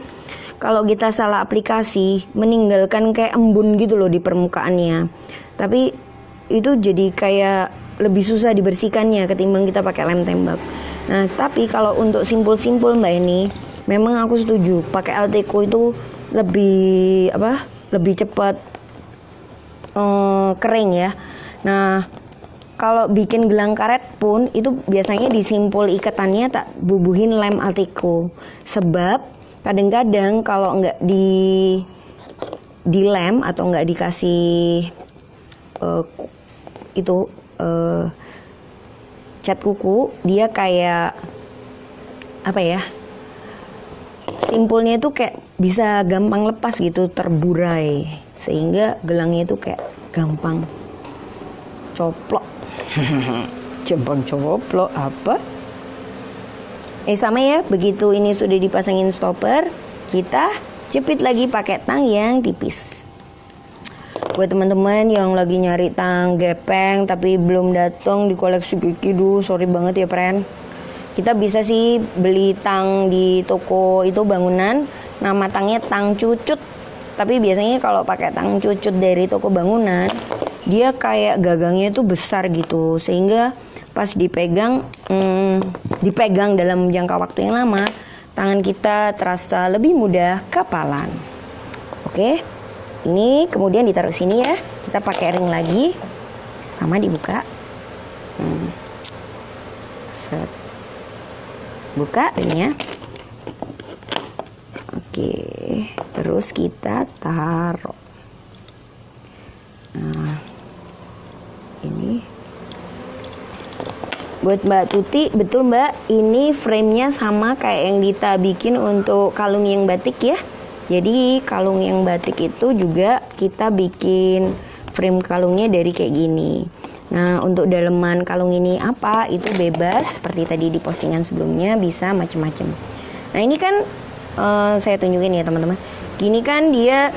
kalau kita salah aplikasi meninggalkan kayak embun gitu loh di permukaannya. Tapi itu jadi kayak lebih susah dibersihkannya ketimbang kita pakai lem tembak. Nah, tapi kalau untuk simpul-simpul Mbak ini, memang aku setuju pakai Alteco itu lebih lebih cepat kering ya. Nah, kalau bikin gelang karet pun itu biasanya disimpul ikatannya tak bubuhin lem Alteco. Sebab kadang-kadang kalau nggak di lem atau nggak dikasih cat kuku, dia kayak apa ya, simpulnya itu kayak bisa gampang lepas gitu, terburai, sehingga gelangnya itu kayak gampang coplok. Gampang coplok apa? Sama ya, begitu ini sudah dipasangin stopper, kita jepit lagi pakai tang yang tipis. Buat teman-teman yang lagi nyari tang gepeng tapi belum datang di koleksi Kiki, sorry banget ya friend. Kita bisa sih beli tang di toko itu bangunan, nama tangnya tang cucut. Tapi biasanya kalau pakai tang cucut dari toko bangunan, dia kayak gagangnya itu besar gitu, sehingga pas dipegang dalam jangka waktu yang lama, tangan kita terasa lebih mudah kepalan. Oke, ini kemudian ditaruh sini ya. Kita pakai ring lagi, sama dibuka. Set. Buka ringnya. Oke, terus kita taruh. Nah, ini buat Mbak Tuti, betul Mbak, ini framenya sama kayak yang Dita bikin untuk kalung yang batik ya. Jadi kalung yang batik itu juga kita bikin frame kalungnya dari kayak gini. Nah, untuk daleman kalung ini apa, itu bebas, seperti tadi di postingan sebelumnya, bisa macem-macem. Nah, ini kan saya tunjukin ya teman-teman. Gini kan dia,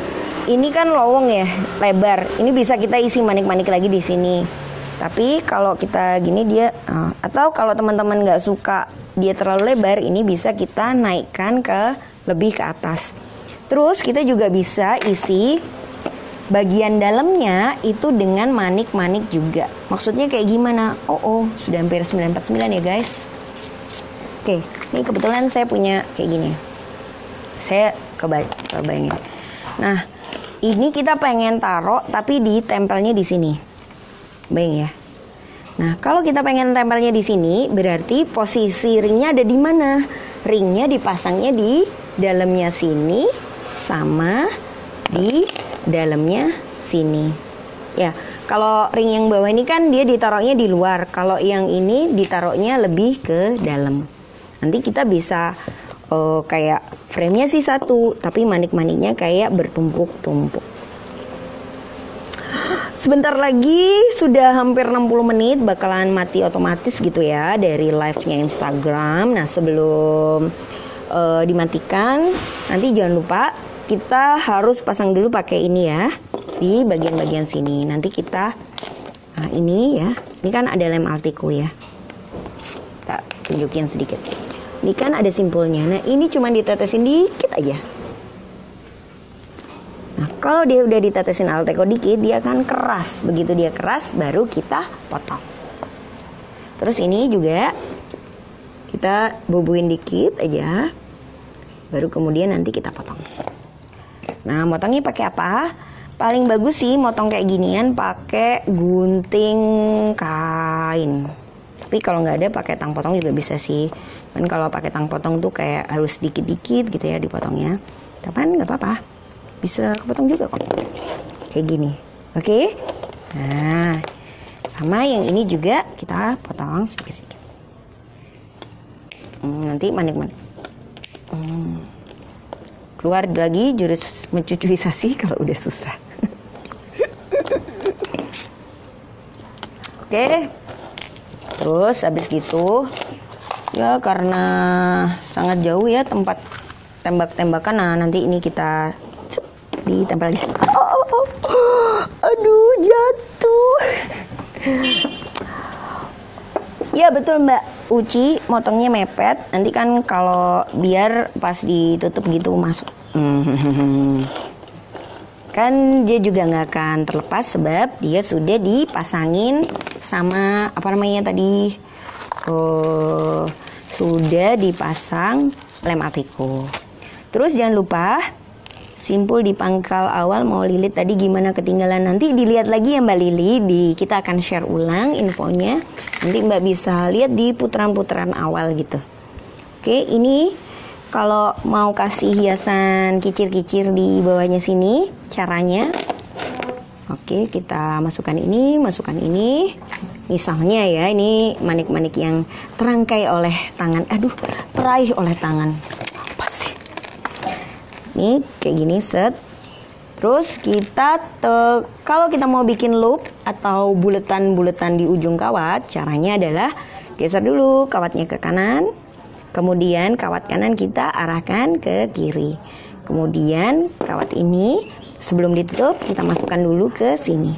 ini kan lowong ya, lebar. Ini bisa kita isi manik-manik lagi di sini. Tapi kalau kita gini dia, atau kalau teman-teman nggak suka dia terlalu lebar, ini bisa kita naikkan ke lebih ke atas. Terus kita juga bisa isi bagian dalamnya itu dengan manik-manik juga. Maksudnya kayak gimana? Sudah hampir 949 ya guys. Oke, ini kebetulan saya punya kayak gini. Saya kebayangin. Nah, ini kita pengen taruh tapi ditempelnya di sini. Bayang ya. Nah, kalau kita pengen tempelnya di sini, berarti posisi ringnya ada di mana? Ringnya dipasangnya di dalamnya sini sama di dalamnya sini. Ya, kalau ring yang bawah ini kan dia ditaruhnya di luar. Kalau yang ini ditaruhnya lebih ke dalam. Nanti kita bisa kayak frame-nya sih satu, tapi manik-maniknya kayak bertumpuk-tumpuk. Sebentar lagi sudah hampir 60 menit bakalan mati otomatis gitu ya dari live-nya Instagram. Nah, sebelum dimatikan, nanti jangan lupa kita harus pasang dulu pakai ini ya di bagian-bagian sini. Nanti kita ini ya, ini kan ada lem Alteco ya. Kita tunjukin sedikit. Ini kan ada simpulnya. Nah, ini cuma ditetesin dikit aja. Nah, kalau dia udah ditetesin Alteco dikit, dia akan keras. Begitu dia keras, baru kita potong. Terus ini juga kita bubuin dikit aja. Baru kemudian nanti kita potong. Nah, motongnya pakai apa? Paling bagus sih motong kayak ginian pakai gunting kain. Tapi kalau nggak ada pakai tang potong juga bisa sih. Dan kalau pakai tang potong tuh kayak harus dikit-dikit gitu ya dipotongnya. Tapi nggak apa-apa, bisa kepotong juga kok. Kayak gini, oke? Nah, sama yang ini juga kita potong sedikit-sedikit. Nanti manik-manik. Keluar lagi jurus mencucui sasi kalau udah susah. Oke. Terus habis gitu ya, karena sangat jauh ya tempat tembak-tembakan. Nah, nanti ini kita ditempel di sini. Aduh, jatuh. Iya betul Mbak Uci, motongnya mepet. Nanti kan kalau biar pas ditutup gitu masuk. Kan dia juga nggak akan terlepas sebab dia sudah dipasangin sama apa namanya tadi, sudah dipasang lem Atiko. Terus jangan lupa simpul di pangkal awal mau lilit tadi gimana ketinggalan, nanti dilihat lagi ya Mbak Lili, kita akan share ulang infonya, nanti Mbak bisa lihat di putaran-putaran awal gitu. Oke, ini kalau mau kasih hiasan kicir-kicir di bawahnya sini caranya. Oke, kita masukkan ini. Misalnya ya, ini manik-manik yang terangkai oleh tangan, teraih oleh tangan. Apa sih? Nih kayak gini set. Terus kita kalau kita mau bikin loop atau buletan-buletan di ujung kawat, caranya adalah geser dulu kawatnya ke kanan, kemudian kawat kanan kita arahkan ke kiri, kemudian kawat ini sebelum ditutup kita masukkan dulu ke sini.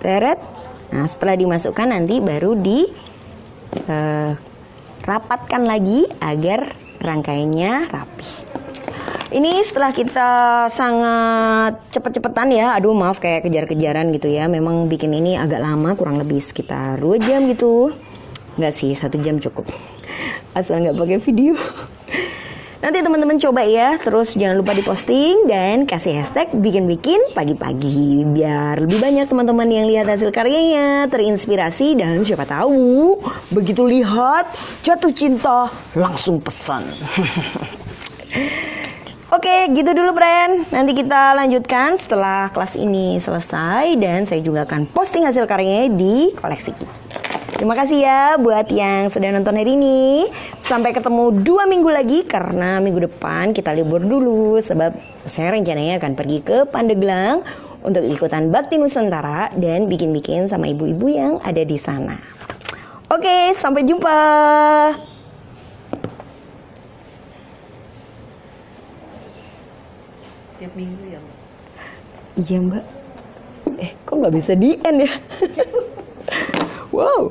Teret. Nah setelah dimasukkan nanti baru rapatkan lagi agar rangkaiannya rapi. Ini setelah kita sangat cepet-cepetan ya, maaf kayak kejar-kejaran gitu ya. Memang bikin ini agak lama, kurang lebih sekitar 2 jam gitu. Enggak sih, 1 jam cukup. Asal nggak pakai video. Nanti teman-teman coba ya, terus jangan lupa diposting dan kasih hashtag bikin-bikin pagi-pagi biar lebih banyak teman-teman yang lihat hasil karyanya, terinspirasi dan siapa tahu begitu lihat jatuh cinta langsung pesan. Oke, gitu dulu friend. Nanti kita lanjutkan setelah kelas ini selesai dan saya juga akan posting hasil karyanya di koleksi Kiki. Terima kasih ya buat yang sudah nonton hari ini. Sampai ketemu 2 minggu lagi karena minggu depan kita libur dulu sebab saya rencananya akan pergi ke Pandeglang untuk ikutan Bakti Nusantara dan bikin-bikin sama ibu-ibu yang ada di sana. Oke, sampai jumpa. Tiap minggu ya Mbak? Iya Mbak. Kok nggak bisa di end ya? Wow.